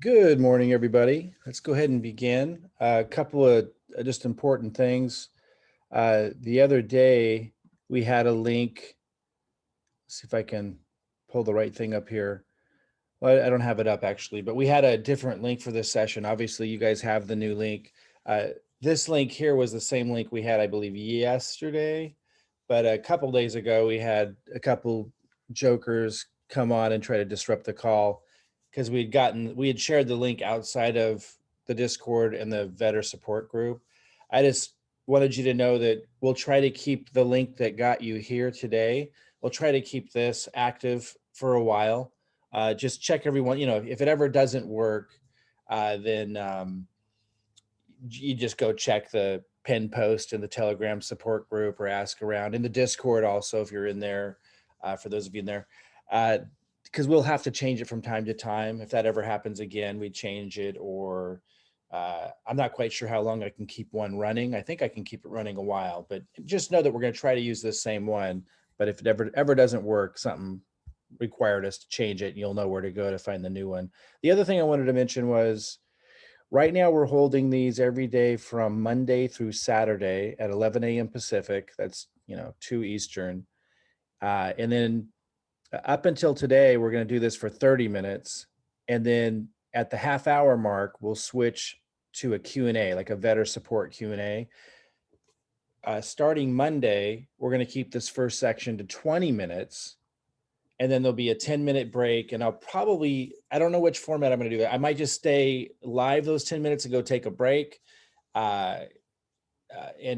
Good morning, everybody. Let's go ahead and begin. A couple of just important things. The other day, we had a link. Let's see if I can pull the right thing up here. Well, I don't have it up actually, but we had a different link for this session. Obviously, you guys have the new link. This link here was the same link we had, I believe, yesterday. But a couple days ago, we had a couple jokers come on and try to disrupt the call because we had shared the link outside of the Discord and the Vetter support group. I just wanted you to know that we'll try to keep the link that got you here today. We'll try to keep this active for a while. Just check everyone, if it ever doesn't work, then you just go check the pin post in the Telegram support group or ask around in the Discord also if you're in there, for those of you in there, because we'll have to change it from time to time. If that ever happens again, we change it, or I'm not quite sure how long I can keep one running. I think I can keep it running a while, but just know that we're going to try to use this same one. But if it ever doesn't work, something required us to change it, and you'll know where to go to find the new one. The other thing I wanted to mention was, right now we're holding these every day from Monday through Saturday at 11 a.m. Pacific. That's 2 Eastern. And then up until today, we're going to do this for 30 minutes. And then at the half-hour mark, we'll switch to a Q&A, like a Vetter support Q&A. Starting Monday, we're going to keep this first section to 20 minutes. And then there'll be a 10-minute break. And I don't know which format I'm going to do that. I might just stay live those 10 minutes and go take a break. And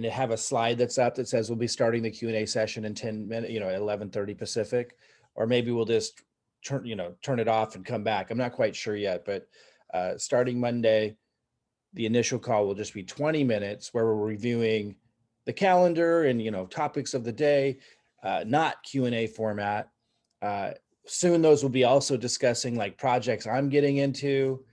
have a slide that's up that says we'll be starting the Q&A session in 10 minutes, at 11:30 Pacific, or maybe we'll just turn it off and come back. I'm not quite sure yet, but starting Monday, the initial call will just be 20 minutes where we're reviewing the calendar and, topics of the day, not Q&A format. Soon those will be also discussing like projects I'm getting into.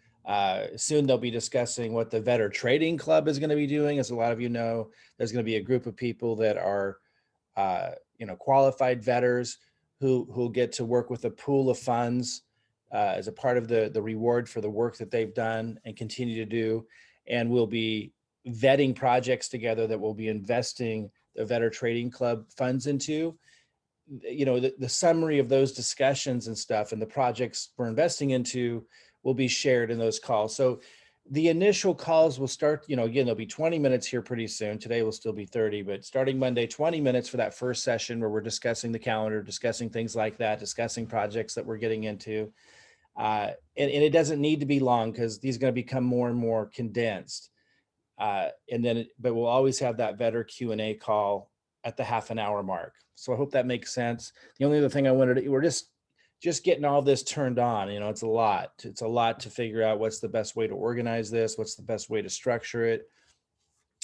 Soon they'll be discussing what the Vetter Trading Club is going to be doing. As a lot of you know, there's going to be a group of people that are, qualified vetters who'll get to work with a pool of funds as a part of the reward for the work that they've done and continue to do. And we'll be vetting projects together that we'll be investing the Vetter Trading Club funds into. The summary of those discussions and stuff and the projects we're investing into will be shared in those calls. So the initial calls will start, again, there'll be 20 minutes here pretty soon. Today will still be 30, but starting Monday, 20 minutes for that first session where we're discussing the calendar, discussing things like that, discussing projects that we're getting into. And it doesn't need to be long because these are going to become more and more condensed. But we'll always have that Vetter Q&A call at the half an hour mark. So I hope that makes sense. The only other thing I wanted to, we're just getting all this turned on. It's a lot. It's a lot to figure out what's the best way to organize this, what's the best way to structure it.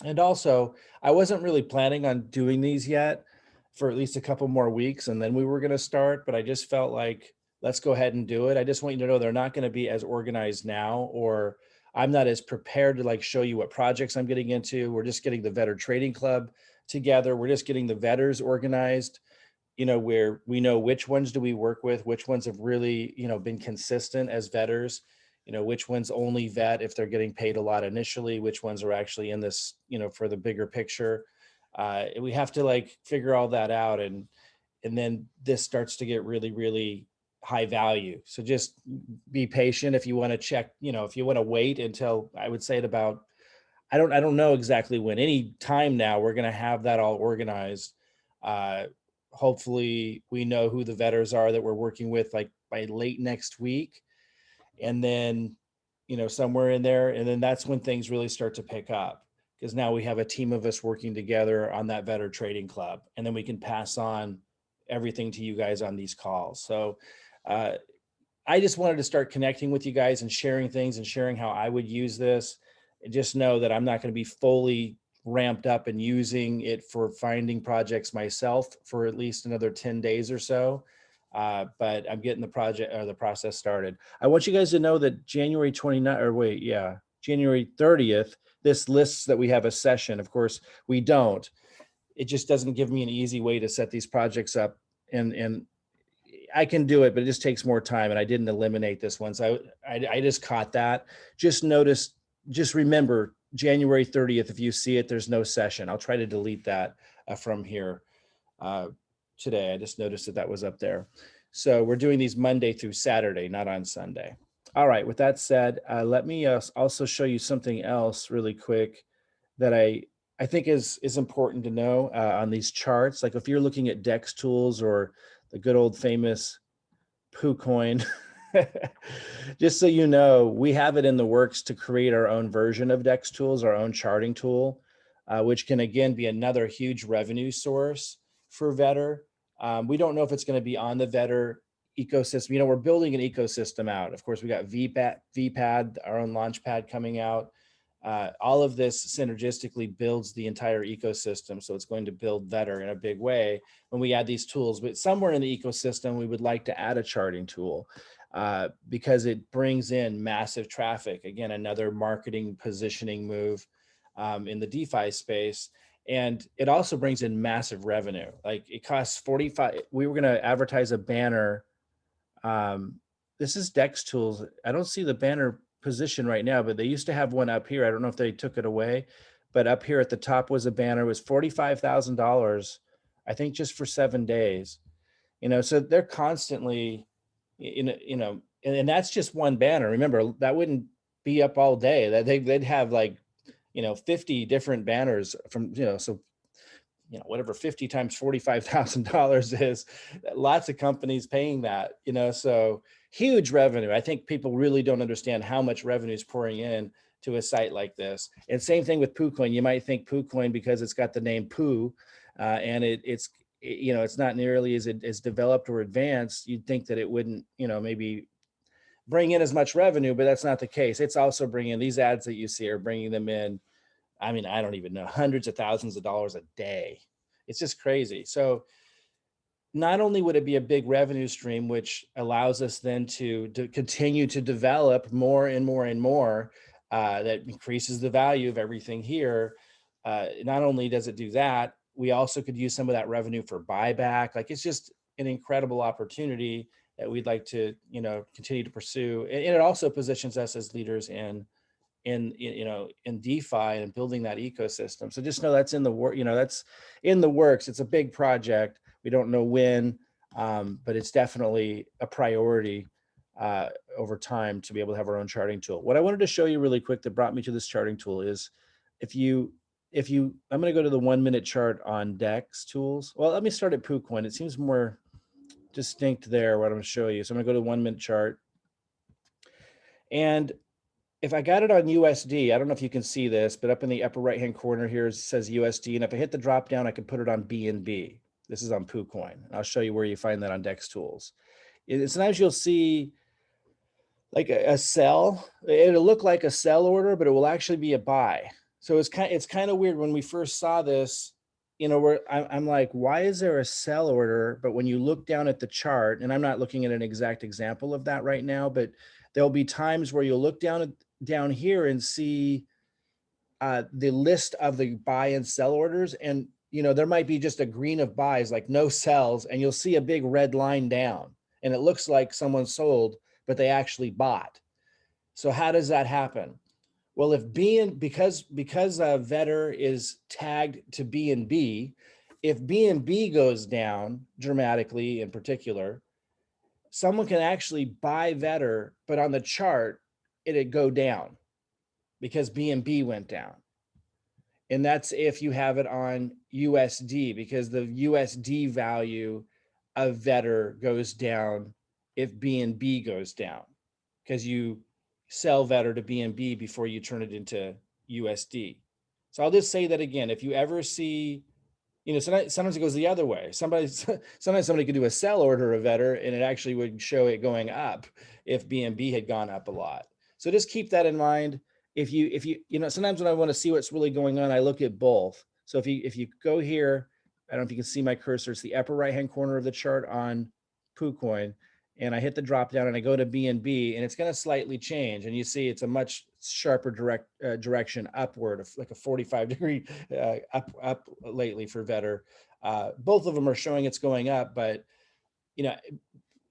And also, I wasn't really planning on doing these yet for at least a couple more weeks, and then we were going to start, but I just felt like, let's go ahead and do it. I just want you to know they're not going to be as organized now, or I'm not as prepared to show you what projects I'm getting into. We're just getting the Vetter Trading Club together. We're just getting the vetters organized, where we know which ones do we work with, which ones have really, been consistent as vetters, which ones only vet if they're getting paid a lot initially, which ones are actually in this, for the bigger picture. We have to figure all that out. And then this starts to get really, really high value. So just be patient if you want to check, if you want to wait until, I would say at about, I don't know exactly when, any time now, we're going to have that all organized. Hopefully we know who the vetters are that we're working with by late next week. And then, somewhere in there, and then that's when things really start to pick up, because now we have a team of us working together on that Vetter Trading Club, and then we can pass on everything to you guys on these calls. So I just wanted to start connecting with you guys and sharing things and sharing how I would use this. And just know that I'm not going to be fully ramped up and using it for finding projects myself for at least another 10 days or so. But I'm getting the process started. I want you guys to know that January 30th, this lists that we have a session. Of course, we don't. It just doesn't give me an easy way to set these projects up. And I can do it, but it just takes more time, and I didn't eliminate this one. So I just caught that. Just notice, just remember January 30th. If you see it, there's no session. I'll try to delete that from here today. I just noticed that that was up there. So we're doing these Monday through Saturday, not on Sunday. All right, with that said, let me also show you something else really quick that I think is important to know on these charts. Like if you're looking at DEX tools or the good old famous PooCoin, just so you know, we have it in the works to create our own version of DEX tools, our own charting tool, which can again be another huge revenue source for Vetter. We don't know if it's going to be on the Vetter ecosystem. You know, we're building an ecosystem out. Of course, we got VPAD, our own launchpad coming out. All of this synergistically builds the entire ecosystem. So it's going to build Vetter in a big way when we add these tools. But somewhere in the ecosystem, we would like to add a charting tool because it brings in massive traffic. Again, another marketing positioning move in the DeFi space. And it also brings in massive revenue. Like it costs 45. We were going to advertise a banner. This is DEX tools. I don't see the banner position right now, but they used to have one up here. I don't know if they took it away, but up here at the top was a banner. It was $45,000, I think, just for 7 days. You know, so they're constantly, and that's just one banner. Remember, that wouldn't be up all day. That they'd have like, 50 different banners from, so whatever 50 times $45,000 is, lots of companies paying that, so huge revenue. I think people really don't understand how much revenue is pouring in to a site like this. And same thing with PooCoin. You might think PooCoin because it's got the name Poo, and it's not nearly as developed or advanced. You'd think that it wouldn't, maybe bring in as much revenue, but that's not the case. It's also bringing these ads that you see are bringing them in. I mean, I don't even know, hundreds of thousands of dollars a day. It's just crazy. So not only would it be a big revenue stream, which allows us then to continue to develop more and more and more, that increases the value of everything here. Not only does it do that, we also could use some of that revenue for buyback. Like it's just an incredible opportunity that we'd like to, continue to pursue. And it also positions us as leaders in DeFi and building that ecosystem. So just know that's in the work, that's in the works. It's a big project. We don't know when, but it's definitely a priority over time to be able to have our own charting tool. What I wanted to show you really quick that brought me to this charting tool is I'm going to go to the 1 minute chart on DEX tools. Well, let me start at PooCoin. It seems more distinct there, what I'm going to show you. So I'm going to go to the 1 minute chart. And if I got it on USD, I don't know if you can see this, but up in the upper right-hand corner here, it says USD. And if I hit the drop down, I can put it on BNB. This is on PooCoin. I'll show you where you find that on DEX tools. Sometimes you'll see like a sell. It'll look like a sell order, but it will actually be a buy. So it's kind of weird. When we first saw this, I'm like, why is there a sell order? But when you look down at the chart, and I'm not looking at an exact example of that right now, but there'll be times where you'll look down here and see the list of the buy and sell orders. And, there might be just a green of buys, like no sells, and you'll see a big red line down. And it looks like someone sold, but they actually bought. So how does that happen? Well, because Vetter is tagged to BNB, if BNB goes down dramatically in particular, someone can actually buy Vetter, but on the chart, it'd go down because BNB went down. And that's if you have it on USD, because the USD value of Vetter goes down if BNB goes down, because you sell Vetter to BNB before you turn it into USD. So I'll just say that again. If you ever see, sometimes it goes the other way. Sometimes somebody could do a sell order of Vetter and it actually would show it going up if BNB had gone up a lot. So just keep that in mind. If you sometimes when I want to see what's really going on, I look at both. So if you go here, I don't know if you can see my cursor. It's the upper right-hand corner of the chart on PooCoin. And I hit the drop down and I go to BNB, and it's going to slightly change. And you see it's a much sharper direction upward, of like a 45-degree up lately for Vetter. Both of them are showing it's going up, but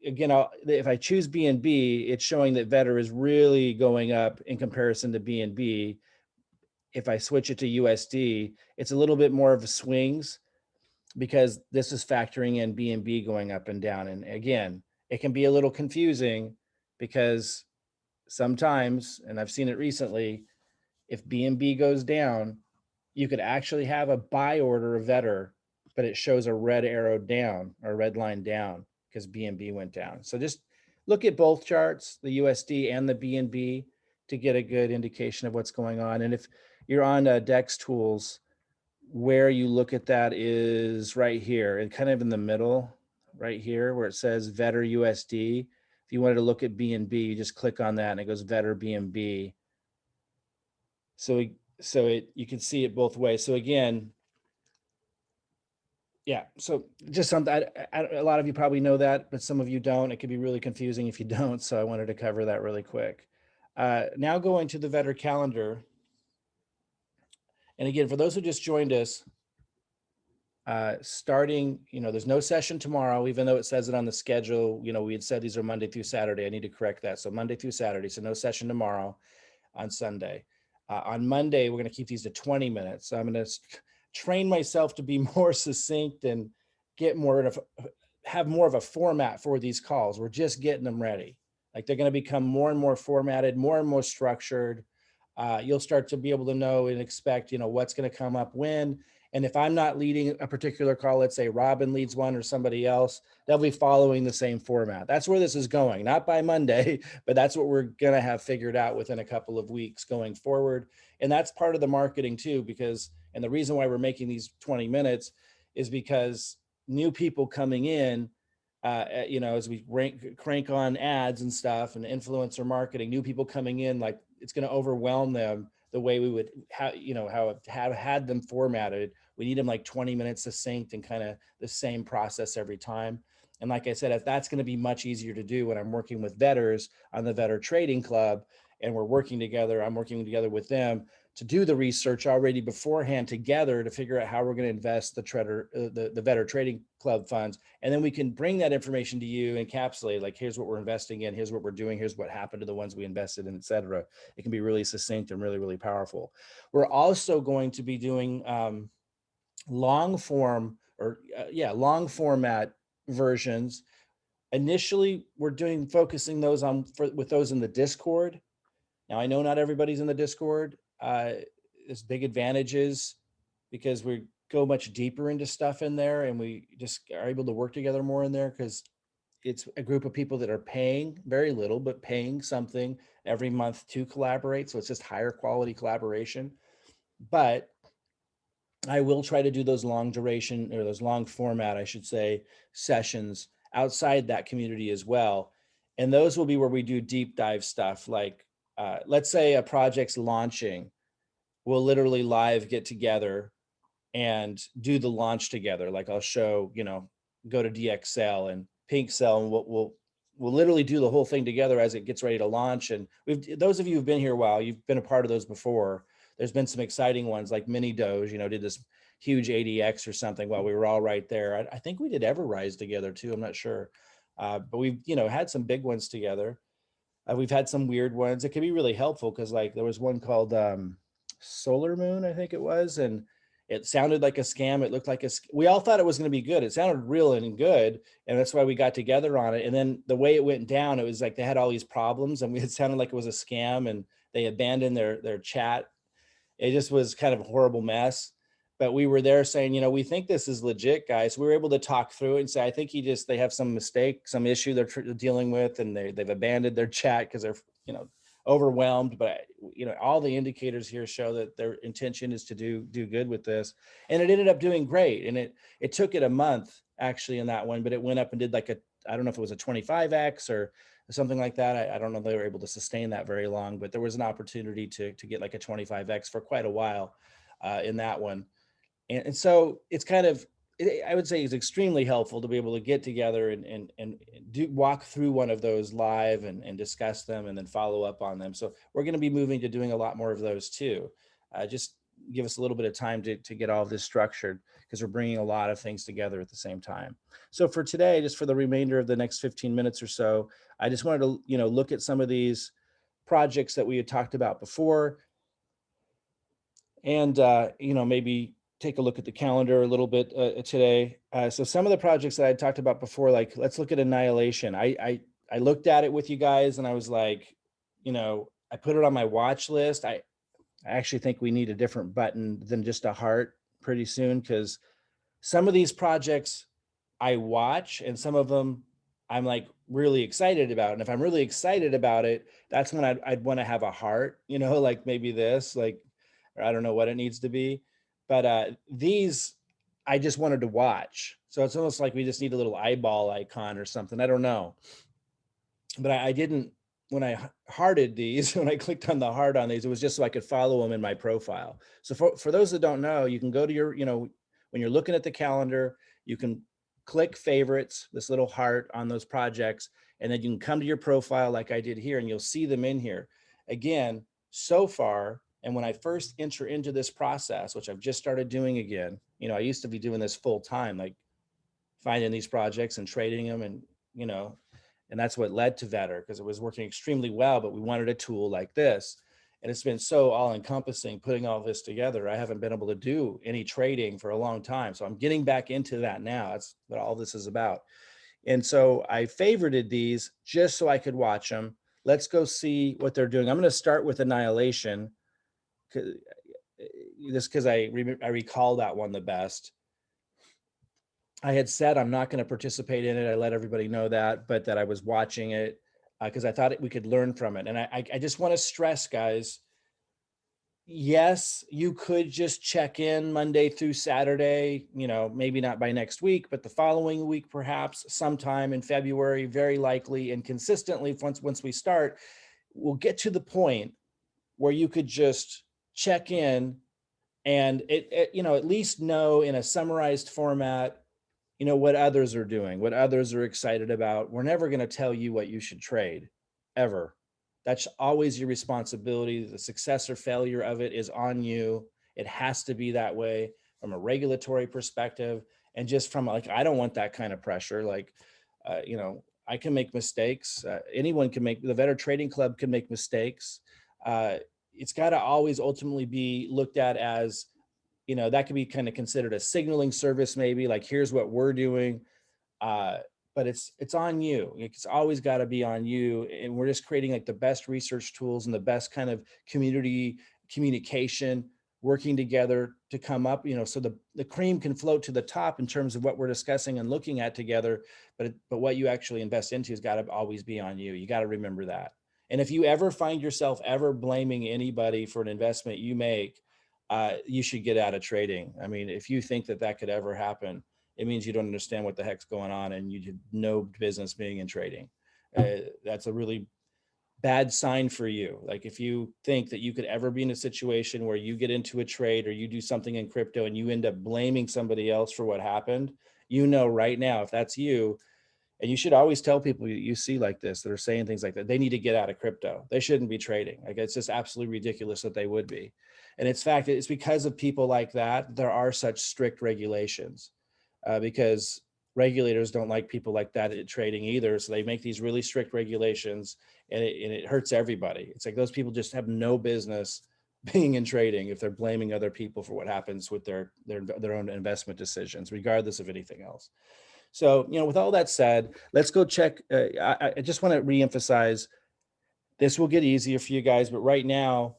again, if I choose BNB, it's showing that VETR is really going up in comparison to BNB. If I switch it to USD, it's a little bit more of a swings because this is factoring in BNB going up and down. And again, it can be a little confusing because sometimes, and I've seen it recently, if BNB goes down, you could actually have a buy order of VETR, but it shows a red arrow down or a red line down because BNB went down. So just look at both charts, the USD and the BNB, to get a good indication of what's going on. And if you're on DEX tools, where you look at that is right here and kind of in the middle, right here where it says VETR USD. If you wanted to look at BNB, you just click on that and it goes VETR BNB. So you can see it both ways. So again, yeah, so just something, a lot of you probably know that, but some of you don't. It could be really confusing if you don't. So I wanted to cover that really quick. Now going to the VETR calendar. And again, for those who just joined us, starting, there's no session tomorrow, even though it says it on the schedule. We had said these are Monday through Saturday. I need to correct that. So Monday through Saturday. So no session tomorrow on Sunday. On Monday, we're going to keep these to 20 minutes. So I'm going to train myself to be more succinct and have more of a format for these calls. We're just getting them ready. Like they're going to become more and more formatted, more and more structured. You'll start to be able to know and expect, what's going to come up when. And if I'm not leading a particular call, let's say Robin leads one or somebody else, they'll be following the same format. That's where this is going, not by Monday, but that's what we're going to have figured out within a couple of weeks going forward. And that's part of the marketing too, and the reason why we're making these 20 minutes is because new people coming in, as we crank on ads and stuff and influencer marketing, new people coming in, like it's going to overwhelm them the way we would have had them formatted. We need them like 20 minutes succinct and kind of the same process every time. And like I said, that's going to be much easier to do when I'm working with VETRs on the VETR Trading Club and we're working together. I'm working together with them to do the research already beforehand together to figure out how we're going to invest the VETR Trading Club funds. And then we can bring that information to you, encapsulate, like, here's what we're investing in, here's what we're doing, here's what happened to the ones we invested in, et cetera. It can be really succinct and really, really powerful. We're also going to be doing long format versions. Initially, we're focusing those with those in the Discord. Now, I know not everybody's in the Discord. There's big advantages because we go much deeper into stuff in there and we just are able to work together more in there because it's a group of people that are paying very little, but paying something every month to collaborate. So it's just higher quality collaboration. But I will try to do those long duration or those long format, I should say, sessions outside that community as well. And those will be where we do deep dive stuff. Like, let's say a project's launching, we'll literally live get together and do the launch together. Like I'll show, go to DXL and Pink Cell, and we'll literally do the whole thing together as it gets ready to launch. And those of you who've been here a while, you've been a part of those before. There's been some exciting ones like Mini Doge, did this huge ADX or something while we were all right there. I think we did Everrise together too. I'm not sure. But we've, had some big ones together. We've had some weird ones. It can be really helpful because like there was one called Solar Moon, I think it was. And it sounded like a scam. It looked like we all thought it was going to be good. It sounded real and good. And that's why we got together on it. And then the way it went down, it was like they had all these problems and it sounded like it was a scam and they abandoned their chat. It just was kind of a horrible mess. But we were there saying, we think this is legit, guys. We were able to talk through it and say, I think they have some mistake, some issue they're dealing with, and they've abandoned their chat because they're, overwhelmed. But, all the indicators here show that their intention is to do good with this. And it ended up doing great. And it took it a month actually in that one, but it went up and did like I don't know if it was a 25X or something like that. I don't know if they were able to sustain that very long, but there was an opportunity to get like a 25X for quite a while in that one. And so it's kind of, I would say it's extremely helpful to be able to get together and walk through one of those live and discuss them and then follow up on them. So we're going to be moving to doing a lot more of those too. Just give us a little bit of time to get all of this structured, because we're bringing a lot of things together at the same time. So for today, just for the remainder of the next 15 minutes or so, I just wanted to, look at some of these projects that we had talked about before, and maybe take a look at the calendar a little bit today. So some of the projects that I talked about before, like let's look at Annihilation. I looked at it with you guys and I was like, I put it on my watch list. I actually think we need a different button than just a heart pretty soon, because some of these projects I watch and some of them I'm like really excited about. And if I'm really excited about it, that's when I'd want to have a heart, like maybe this, like, or I don't know what it needs to be. But these I just wanted to watch. So it's almost like we just need a little eyeball icon or something. I don't know. But I didn't, when I hearted these, when I clicked on the heart on these, it was just so I could follow them in my profile. So for those that don't know, you can go to your, when you're looking at the calendar, you can click favorites, this little heart on those projects, and then you can come to your profile like I did here, and you'll see them in here. Again, so far, and when I first enter into this process, which I've just started doing again, I used to be doing this full time, like finding these projects and trading them, and and that's what led to Vetter, because it was working extremely well, but we wanted a tool like this. And it's been so all encompassing putting all this together. I haven't been able to do any trading for a long time. So I'm getting back into that now. That's what all this is about. And so I favorited these just so I could watch them. Let's go see what they're doing. I'm going to start with Annihilation, just because I recall that one the best. I had said I'm not going to participate in it. I let everybody know that, but that I was watching it because I thought we could learn from it. And I just want to stress, guys, yes, you could just check in Monday through Saturday, maybe not by next week, but the following week, perhaps sometime in February, very likely, and consistently once we start, we'll get to the point where you could just check in and at least know in a summarized format, what others are doing, what others are excited about. We're never going to tell you what you should trade, ever. That's always your responsibility. The success or failure of it is on you. It has to be that way from a regulatory perspective. And just from like, I don't want that kind of pressure. Like, I can make mistakes. Anyone can make, the Vetter Trading Club can make mistakes. It's got to always ultimately be looked at as, that could be kind of considered a signaling service, maybe like, here's what we're doing. But it's on you. It's always got to be on you. And we're just creating like the best research tools and the best kind of community communication, working together to come up, so the cream can float to the top in terms of what we're discussing and looking at together. But what you actually invest into has got to always be on you. You got to remember that. And if you ever find yourself ever blaming anybody for an investment you make, you should get out of trading. I mean, if you think that could ever happen, it means you don't understand what the heck's going on and you have no business being in trading. That's a really bad sign for you. Like if you think that you could ever be in a situation where you get into a trade or you do something in crypto and you end up blaming somebody else for what happened, right now, if that's you, and you should always tell people you see like this that are saying things like that, they need to get out of crypto. They shouldn't be trading. Like it's just absolutely ridiculous that they would be. And it's fact, it's because of people like that, there are such strict regulations. Because regulators don't like people like that at trading either. So they make these really strict regulations, and it hurts everybody. It's like those people just have no business being in trading if they're blaming other people for what happens with their own investment decisions, regardless of anything else. So, with all that said, let's go check. I just want to reemphasize, this will get easier for you guys, but right now,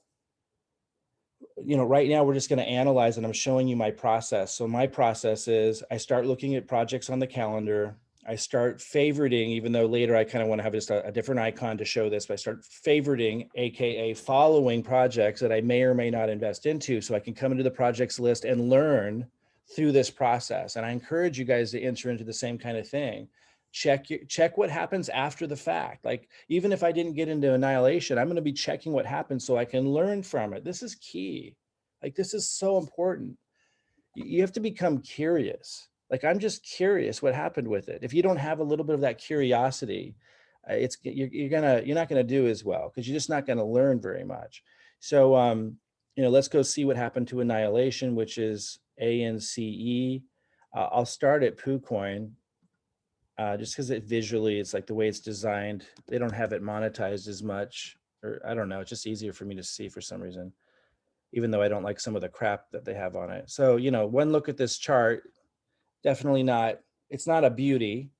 we're just going to analyze, and I'm showing you my process. So my process is I start looking at projects on the calendar. I start favoriting, even though later I kind of want to have just a different icon to show this, but I start favoriting, AKA following projects that I may or may not invest into, so I can come into the projects list and learn through this process. And I encourage you guys to enter into the same kind of thing. Check what happens after the fact. Like, even if I didn't get into Annihilation, I'm going to be checking what happens so I can learn from it. This is key. Like, this is so important. You have to become curious. Like, I'm just curious what happened with it. If you don't have a little bit of that curiosity, you're not going to do as well, because you're just not going to learn very much. So let's go see what happened to Annihilation, which is ANCE. I'll start at PooCoin just because visually, it's like the way it's designed. They don't have it monetized as much, or I don't know. It's just easier for me to see for some reason, even though I don't like some of the crap that they have on it. So, one look at this chart, definitely not, it's not a beauty.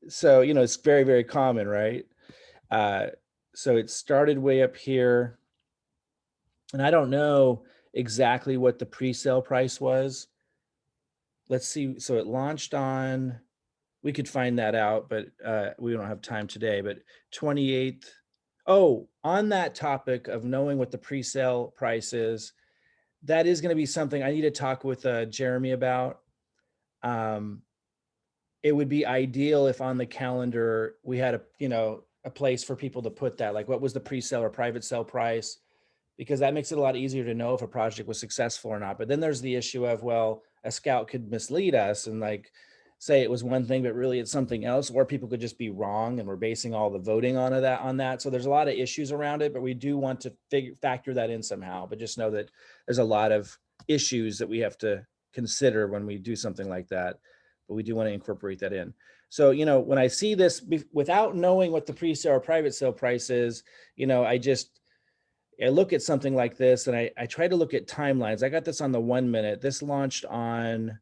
So, it's very, very common, right? So it started way up here. And I don't know exactly what the pre-sale price was. Let's see. So it launched on, we could find that out, but we don't have time today, but 28th. Oh, on that topic of knowing what the pre-sale price is, that is going to be something I need to talk with Jeremy about. It would be ideal if on the calendar we had a place for people to put that, like what was the pre-sale or private sale price, because that makes it a lot easier to know if a project was successful or not. But then there's the issue of, well, a scout could mislead us and like say it was one thing, but really it's something else, or people could just be wrong and we're basing all the voting on that. So there's a lot of issues around it, but we do want to factor that in somehow. But just know that there's a lot of issues that we have to consider when we do something like that, but we do want to incorporate that in. So, when I see this without knowing what the pre-sale or private sale price is, I look at something like this and I try to look at timelines. I got this on the 1 minute. This launched on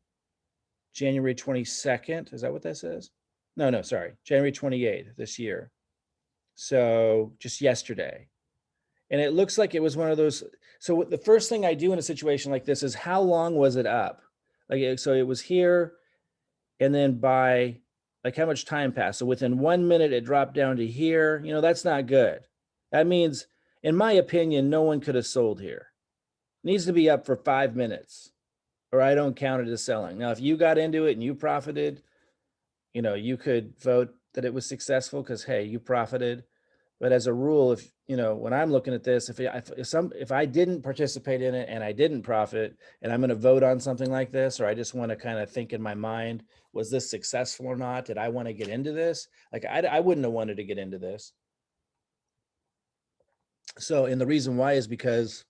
January 22nd. Is that what this is? No, sorry. January 28th this year. So just yesterday. And it looks like it was one of those. So the first thing I do in a situation like this is how long was it up? So it was here. And then by how much time passed? So within 1 minute, it dropped down to here. That's not good. That means, in my opinion, no one could have sold here. It needs to be up for 5 minutes or I don't count it as selling. Now, if you got into it and you profited, you could vote that it was successful because, hey, you profited. But as a rule, if, when I'm looking at this, if I didn't participate in it and I didn't profit and I'm going to vote on something like this, or I just want to kind of think in my mind, was this successful or not? Did I want to get into this? Like I wouldn't have wanted to get into this. So, and the reason why is because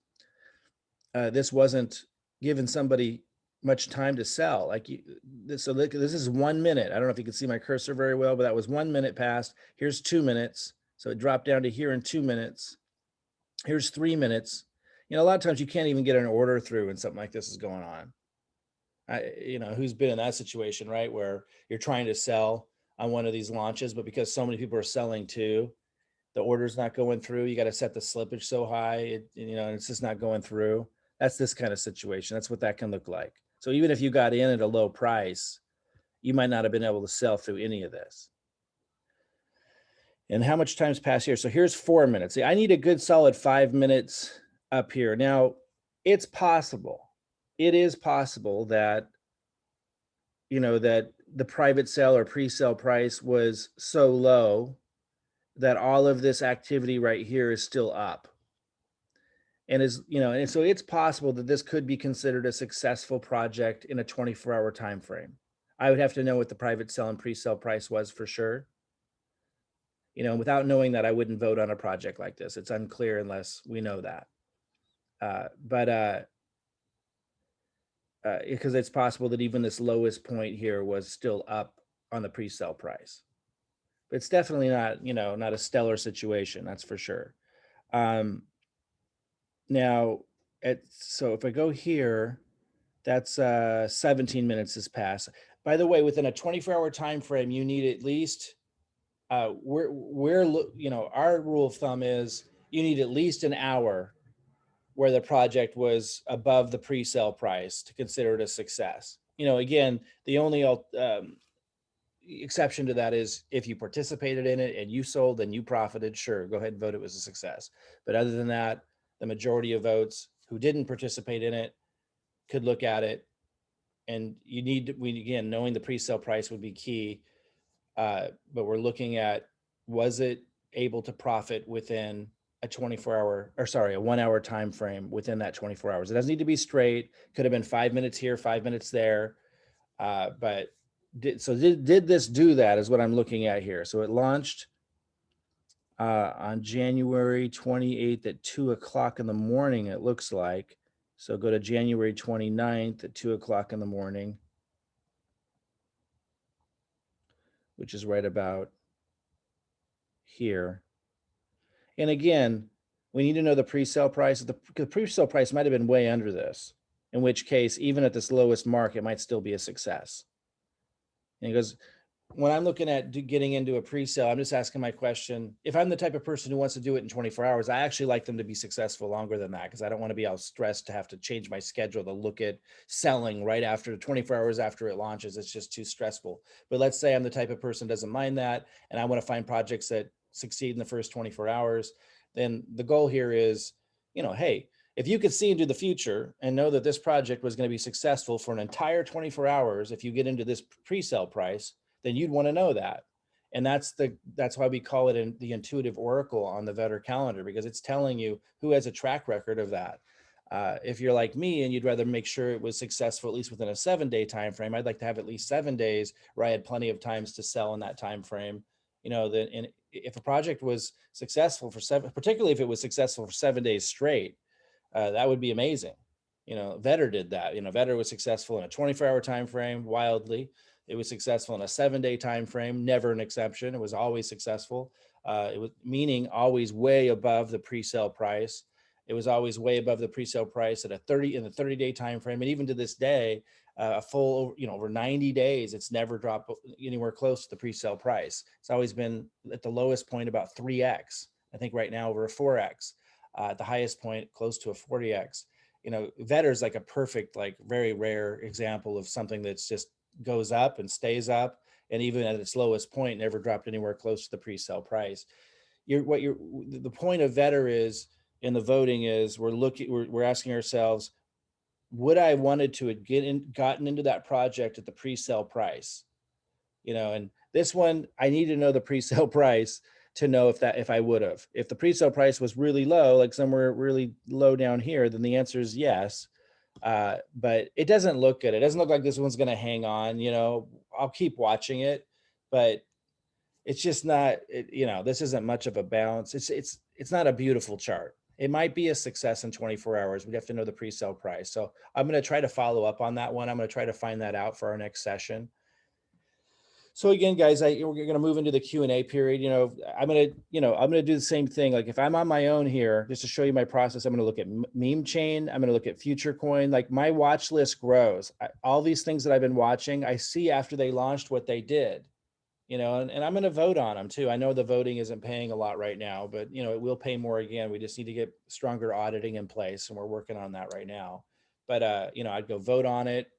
this wasn't giving somebody much time to sell. So this is 1 minute. I don't know if you can see my cursor very well, but that was 1 minute passed. Here's 2 minutes. So it dropped down to here in 2 minutes. Here's 3 minutes. A lot of times you can't even get an order through when something like this is going on. Who's been in that situation, right? Where you're trying to sell on one of these launches, but because so many people are selling too, the order's not going through. You got to set the slippage so high, and it's just not going through. That's this kind of situation. That's what that can look like. So even if you got in at a low price, you might not have been able to sell through any of this. And how much time's passed here? So here's 4 minutes. See, I need a good solid 5 minutes up here. Now, it's possible. It is possible that, that the private sale or pre-sale price was so low that all of this activity right here is still up. And and so it's possible that this could be considered a successful project in a 24-hour time frame. I would have to know what the private sale and pre-sale price was for sure. Without knowing that, I wouldn't vote on a project like this. It's unclear unless we know that. Because it's possible that even this lowest point here was still up on the pre-sale price. But it's definitely not, not a stellar situation, that's for sure. Now, so if I go here, that's 17 minutes has passed. By the way, within a 24-hour time frame, you need at least our rule of thumb is you need at least an hour where the project was above the pre-sale price to consider it a success. Again, the only exception to that is if you participated in it and you sold and you profited, sure, go ahead and vote it was a success. But other than that, the majority of votes who didn't participate in it could look at it, and again, knowing the pre-sale price would be key. But we're looking at, was it able to profit within a 1 hour time frame within that 24 hours? It doesn't need to be straight. Could have been 5 minutes here, 5 minutes there. But did this do that is what I'm looking at here. So it launched on January 28th at 2 o'clock in the morning, it looks like. So go to January 29th at 2 o'clock in the morning, which is right about here. And again, we need to know the pre-sale price. The pre-sale price might have been way under this, in which case, even at this lowest mark, it might still be a success. And he goes, when I'm looking at getting into a pre-sale, I'm just asking my question. If I'm the type of person who wants to do it in 24 hours, I actually like them to be successful longer than that, because I don't want to be all stressed to have to change my schedule to look at selling right after 24 hours after it launches. It's just too stressful. But let's say I'm the type of person who doesn't mind that, and I want to find projects that succeed in the first 24 hours. Then the goal here is, hey, if you could see into the future and know that this project was going to be successful for an entire 24 hours, if you get into this pre-sale price, then you'd want to know that. And that's why we call it the intuitive oracle on the Vetter calendar, because it's telling you who has a track record of that. If you're like me and you'd rather make sure it was successful, at least within a 7-day time frame, I'd like to have at least 7 days where I had plenty of times to sell in that time frame. And if a project was successful particularly if it was successful for 7 days straight, that would be amazing. Vetter did that. Vetter was successful in a 24-hour time frame, wildly. It was successful in a 7-day time frame, never an exception. It was always successful. It was meaning always way above the pre-sale price. It was always way above the pre-sale price in the 30-day time frame, and even to this day, a full, over 90 days, it's never dropped anywhere close to the pre-sale price. It's always been at the lowest point about 3x. I think right now over a 4x. At the highest point, close to a 40x. Vetter is like a perfect, like very rare example of something that's just goes up and stays up, and even at its lowest point, never dropped anywhere close to the pre-sale price. The point of Vetter is, in the voting, is we're asking ourselves, would I wanted to have gotten into that project at the pre-sale price? And this one, I need to know the pre-sale price to know if I would have. If the pre-sale price was really low, like somewhere really low down here, then the answer is yes. But it doesn't look good. It doesn't look like this one's going to hang on. I'll keep watching it, but it's just not. This isn't much of a balance. It's not a beautiful chart. It might be a success in 24 hours. We'd have to know the pre-sale price. So I'm going to try to follow up on that one. I'm going to try to find that out for our next session. So again, guys, we're going to move into the Q&A period. I'm going to do the same thing. Like if I'm on my own here, just to show you my process, I'm going to look at meme chain. I'm going to look at future coin. Like my watch list grows. All these things that I've been watching, I see after they launched what they did, and I'm going to vote on them too. I know the voting isn't paying a lot right now, but it will pay more again. We just need to get stronger auditing in place, and we're working on that right now. But I'd go vote on it.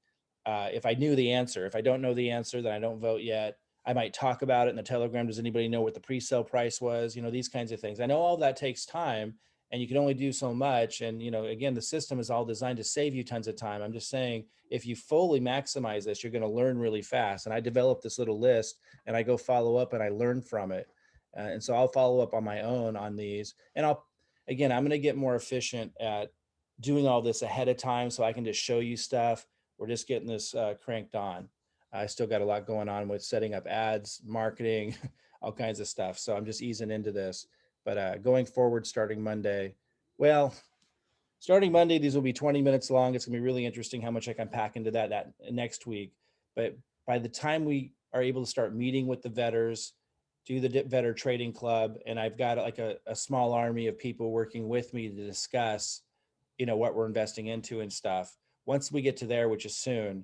If I knew the answer. If I don't know the answer, then I don't vote yet. I might talk about it in the Telegram. Does anybody know what the pre-sale price was? These kinds of things. I know all that takes time, and you can only do so much. And, again, the system is all designed to save you tons of time. I'm just saying, if you fully maximize this, you're going to learn really fast. And I developed this little list, and I go follow up and I learn from it. And so I'll follow up on my own on these. And I'm going to get more efficient at doing all this ahead of time so I can just show you stuff. We're just getting this cranked on. I still got a lot going on with setting up ads, marketing, all kinds of stuff. So I'm just easing into this. But going forward, starting Monday, these will be 20 minutes long. It's gonna be really interesting how much I can pack into that next week. But by the time we are able to start meeting with the vetters, do the Vetter Trading Club, and I've got like a small army of people working with me to discuss, what we're investing into and stuff. Once we get to there, which is soon,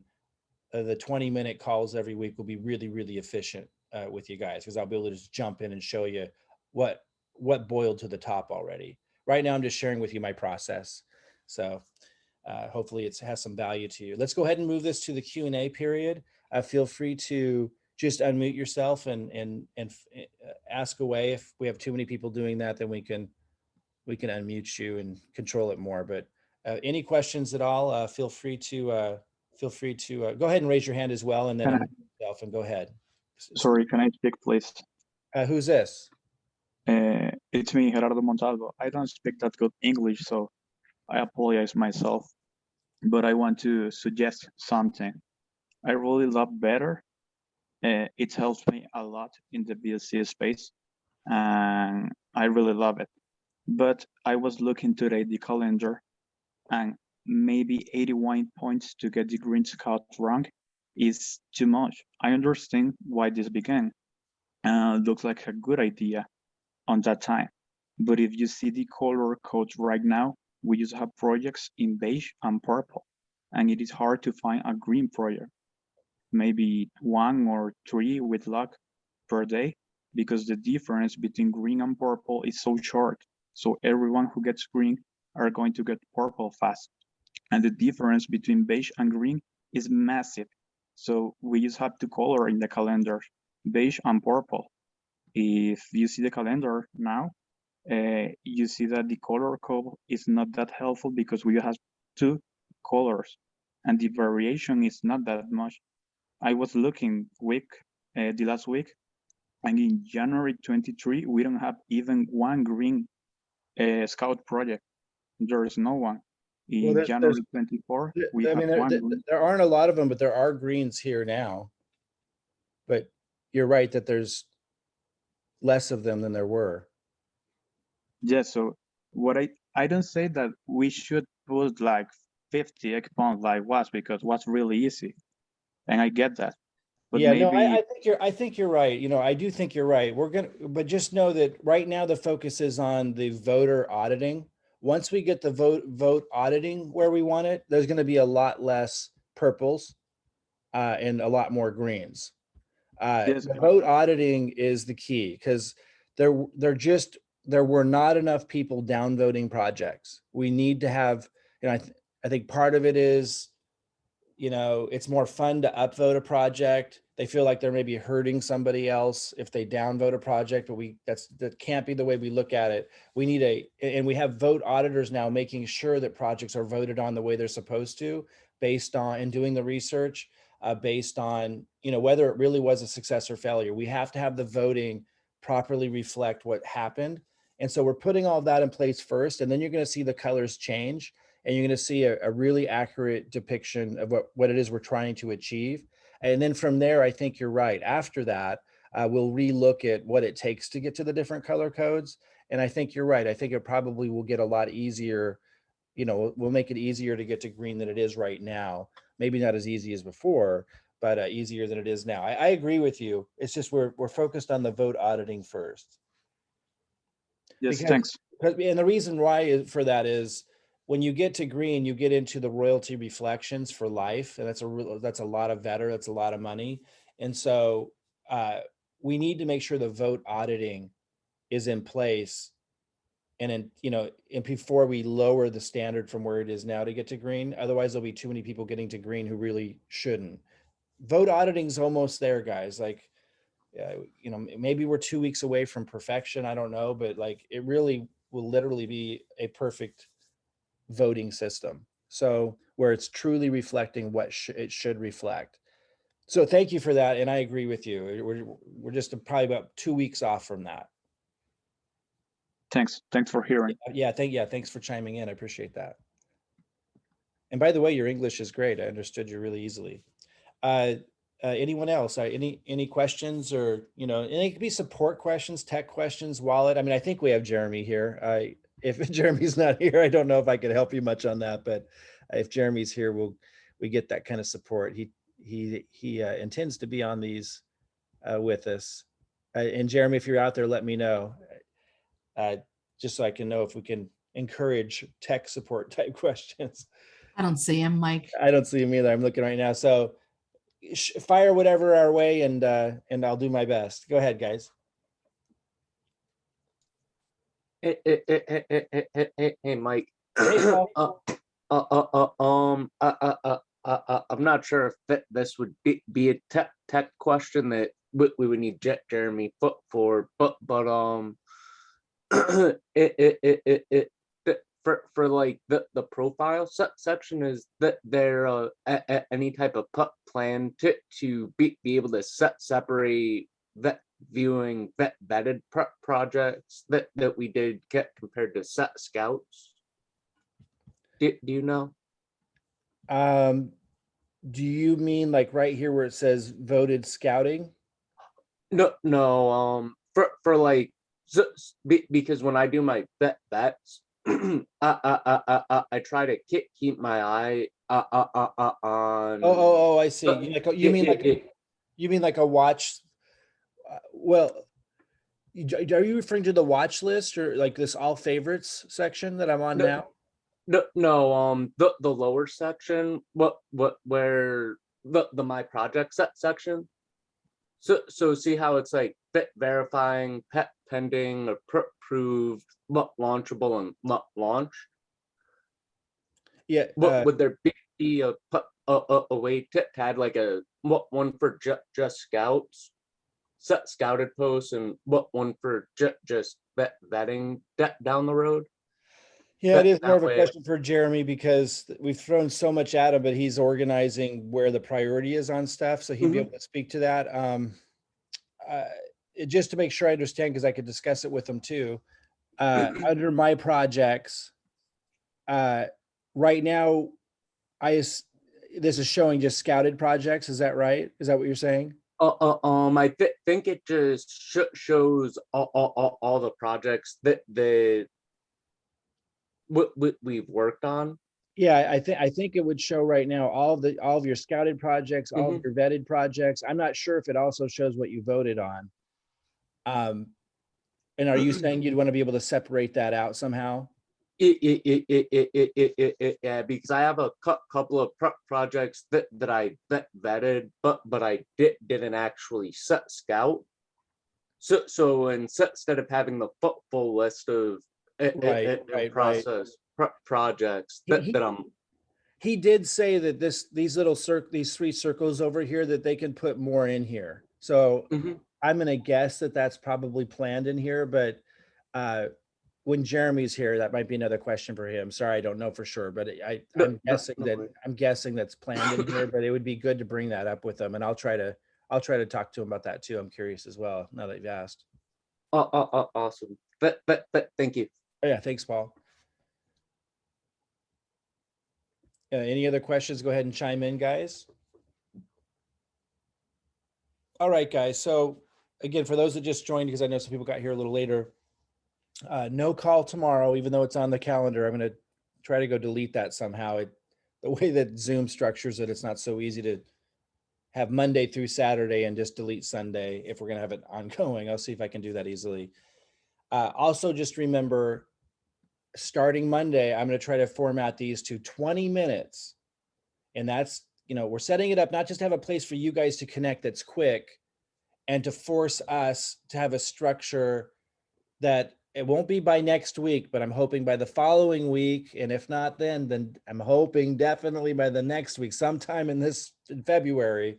the 20-minute calls every week will be really, really efficient with you guys, because I'll be able to just jump in and show you what boiled to the top already. Right now, I'm just sharing with you my process. So hopefully it has some value to you. Let's go ahead and move this to the Q&A period. Feel free to just unmute yourself and ask away. If we have too many people doing that, then we can unmute you and control it more. But any questions at all, feel free to go ahead and raise your hand as well, and then unmute yourself and go ahead. Sorry, can I speak, please? Who's this? It's me, Gerardo Montalvo. I don't speak that good English, so I apologize myself. But I want to suggest something. I really love Vetter. It helps me a lot in the BSC space. and I really love it. But I was looking today the calendar, and maybe 81 points to get the Green Scout rank is too much. I understand why this began. Looks like a good idea on that time. But if you see the color codes right now, we just have projects in beige and purple, and it is hard to find a green project. Maybe 1 or 3 with luck per day, because the difference between green and purple is so short. So everyone who gets green are going to get purple fast. And the difference between beige and green is massive. So we just have to color in the calendar, beige and purple. If you see the calendar now, you see that the color code is not that helpful because we have 2 colors and the variation is not that much. I was looking the last week, and in January 23, we don't have even one green scout project. There is no one. Well, In January 24, we I have mean, one green. there aren't a lot of them, but there are greens here now. But you're right that there's less of them than there were. Yes, so what I don't say that we should put like 50 eggplant like was, because what's really easy. And I get that. But Yeah, no, maybe I think you're right. You know, I do think you're right. But just know that right now the focus is on the voter auditing. Once we get the vote auditing where we want it, there's going to be a lot less purples and a lot more greens. yes, The vote auditing is the key because there were not enough people downvoting projects. We need to have, you know, I think part of it is, you know, it's more fun to upvote a project. They feel like they're maybe hurting somebody else if they downvote a project, but that can't be the way we look at it. We need and we have vote auditors now making sure that projects are voted on the way they're supposed to, based on, and doing the research based on, you know, whether it really was a success or failure. We have to have the voting properly reflect what happened. And so we're putting all of that in place first, and then you're going to see the colors change, and you're going to see a really accurate depiction of what it is we're trying to achieve. And then from there, I think you're right. After that, we'll relook at what it takes to get to the different color codes. And I think you're right. I think it probably will get a lot easier. You know, we'll make it easier to get to green than it is right now. Maybe not as easy as before, but easier than it is now. I agree with you. It's just we're focused on the vote auditing first. yes, Because, thanks. and the reason why for that is when you get to green, you get into the royalty reflections for life, and that's a lot of vetter, that's a lot of money, and so we need to make sure the vote auditing is in place, and and before we lower the standard from where it is now to get to green. Otherwise, there'll be too many people getting to green who really shouldn't. Vote auditing's almost there, guys. Like, maybe we're 2 weeks away from perfection. I don't know, but like it really will literally be a perfect voting system. So where it's truly reflecting what it should reflect. So thank you for that. And I agree with you. We're just probably about 2 weeks off from that. Thanks for hearing. Yeah. Thanks for chiming in. I appreciate that. And by the way, your English is great. I understood you really easily. Anyone else? Any questions, or and it could be support questions, tech questions, wallet. I mean, I think we have Jeremy here. If Jeremy's not here, I don't know if I could help you much on that. But if Jeremy's here, we get that kind of support. He intends to be on these with us. And Jeremy, if you're out there, let me know, just so I can know if we can encourage tech support type questions. I don't see him, Mike. I don't see him either. I'm looking right now. So fire whatever our way, and I'll do my best. Go ahead, guys. Hey, Mike. Hey, I'm not sure if this would be a tech question that we would need Jeremy for, but for like the profile section, is that there any type of plan to be able to separate that viewing vetted projects that we did get compared to scouts? Do you know? Do you mean like right here where it says voted scouting? No. For like because when I do my bets, I try to keep my eye on. Oh, I see. You mean like it, you mean like a watch? Well, are you referring to the watch list or like this all favorites section that I'm on No, now? no, the lower section, where the my project section. So see how it's like verifying, pending, approved, launchable, and launch. Yeah. Would there be a way to add like a one for just scouts, scouted posts, and one for just vetting down the road? Yeah, it is more That of a way. question for Jeremy because we've thrown so much at him, but he's organizing where the priority is on stuff. So he'd be able to speak to that. Uh, just to make sure I understand, because I could discuss it with him too. Under my projects, right now, this is showing just scouted projects. Is that right? Is that what you're saying? I think it just shows all the projects that we've worked on. Yeah, I think it would show right now all of your scouted projects, all of your vetted projects. I'm not sure if it also shows what you voted on. And are you saying you'd want to be able to separate that out somehow? Yeah, because I have a couple of projects that I vetted, but I didn't actually scout. So instead of having the full list of Right. process projects that I'm. He did say that these three circles over here, that they can put more in here. So I'm going to guess that that's probably planned in here, but when Jeremy's here, that might be another question for him. Sorry, I don't know for sure, but I'm guessing that's planned in here, but it would be good to bring that up with him, and I'll try to talk to him about that too. I'm curious as well, now that you've asked. Awesome. But thank you. Oh, yeah, thanks, Paul. Any other questions? Go ahead and chime in, guys. All right, guys. So again, for those that just joined, because I know some people got here a little later, no call tomorrow, even though it's on the calendar. I'm going to try to go delete that somehow. The way that Zoom structures it, it's not so easy to have Monday through Saturday and just delete Sunday if we're going to have it ongoing. I'll see if I can do that easily. Also, just remember, starting Monday, I'm going to try to format these to 20 minutes. And that's, we're setting it up not just to have a place for you guys to connect that's quick, and to force us to have a structure that it won't be by next week, but I'm hoping by the following week. And if not, then I'm hoping definitely by the next week, sometime in February,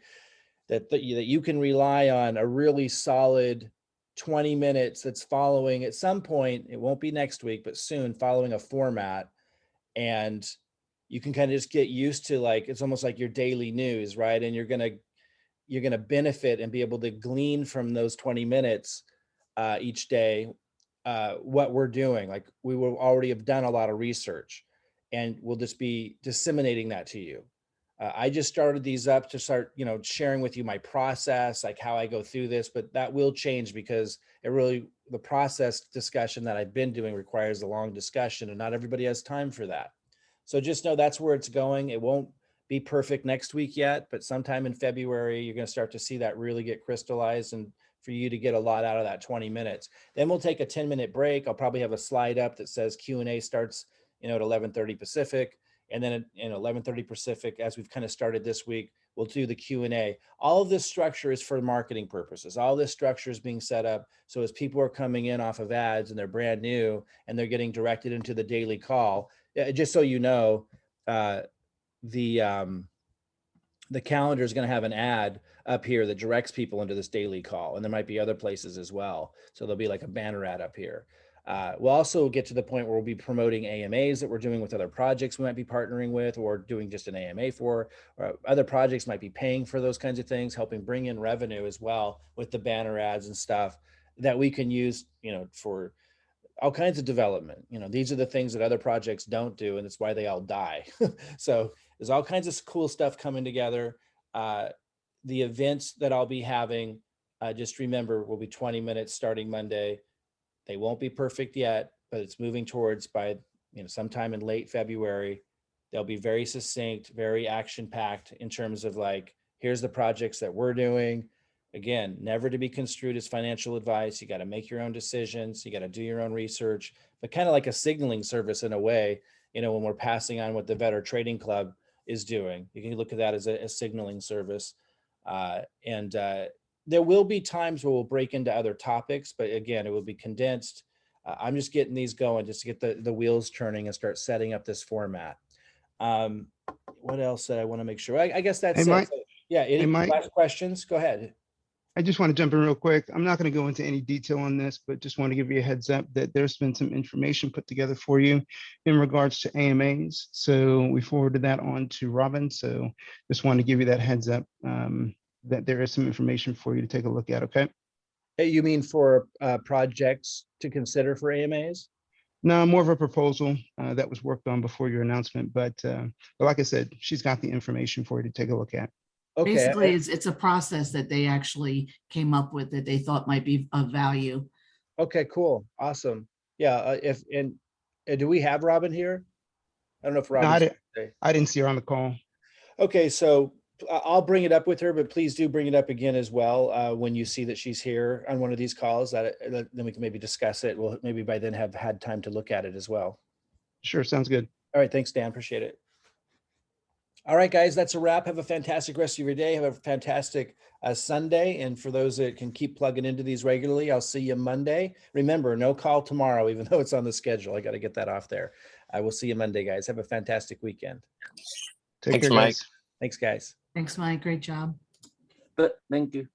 that you can rely on a really solid 20 minutes that's following at some point. It won't be next week, but soon, following a format. And you can kind of just get used to, like, it's almost like your daily news, right? And you're going to benefit and be able to glean from those 20 minutes each day what we're doing. Like, we will already have done a lot of research, and we'll just be disseminating that to you. I just started these up to start, sharing with you my process, like how I go through this, but that will change because the process discussion that I've been doing requires a long discussion, and not everybody has time for that. So just know that's where it's going. It won't be perfect next week yet, but sometime in February, you're going to start to see that really get crystallized, and for you to get a lot out of that 20 minutes. Then we'll take a 10-minute break. I'll probably have a slide up that says Q&A starts, at 11:30 Pacific. And then at 11:30 Pacific, as we've kind of started this week, we'll do the Q&A. All of this structure is for marketing purposes. All this structure is being set up so as people are coming in off of ads and they're brand new and they're getting directed into the daily call. Just so you know, the calendar is going to have an ad up here that directs people into this daily call, and there might be other places as well. So there'll be like a banner ad up here. We'll also get to the point where we'll be promoting AMAs that we're doing with other projects we might be partnering with, or doing just an AMA for, or other projects might be paying for those kinds of things, helping bring in revenue as well with the banner ads and stuff that we can use, for all kinds of development. These are the things that other projects don't do, and it's why they all die. So there's all kinds of cool stuff coming together. The events that I'll be having, just remember, will be 20 minutes starting Monday. They won't be perfect yet, but it's moving towards by, sometime in late February. They'll be very succinct, very action packed in terms of like, here's the projects that we're doing. Again, never to be construed as financial advice. You got to make your own decisions. You got to do your own research, but kind of like a signaling service in a way, when we're passing on what the Vetter Trading Club is doing. You can look at that as a signaling service. And there will be times where we'll break into other topics, but again, it will be condensed. I'm just getting these going just to get the wheels turning and start setting up this format. What else that I want to make sure? I guess that's Hey, it. Mike. So, yeah, any Hey, Mike. last questions? Go ahead. I just want to jump in real quick. I'm not going to go into any detail on this, but just want to give you a heads up that there's been some information put together for you in regards to AMAs. So we forwarded that on to Robin. So just wanted to give you that heads up that there is some information for you to take a look at. Okay. Hey, you mean for projects to consider for AMAs? No, more of a proposal that was worked on before your announcement. But like I said, she's got the information for you to take a look at. Okay. Basically, it's a process that they actually came up with that they thought might be of value. Okay, cool. Awesome. Yeah. Do we have Robin here? I don't know if No, Robin. I didn't see her on the call. Okay, so I'll bring it up with her, but please do bring it up again as well when you see that she's here on one of these calls. Then we can maybe discuss it. We'll maybe by then have had time to look at it as well. Sure, sounds good. All right, thanks, Dan. Appreciate it. All right, guys, that's a wrap. Have a fantastic rest of your day. Have a fantastic Sunday. And for those that can keep plugging into these regularly, I'll see you Monday. Remember, no call tomorrow, even though it's on the schedule. I got to get that off there. I will see you Monday, guys. Have a fantastic weekend. Take Thanks, care, Mike. guys. Thanks, guys. Thanks, Mike. Great job. But thank you.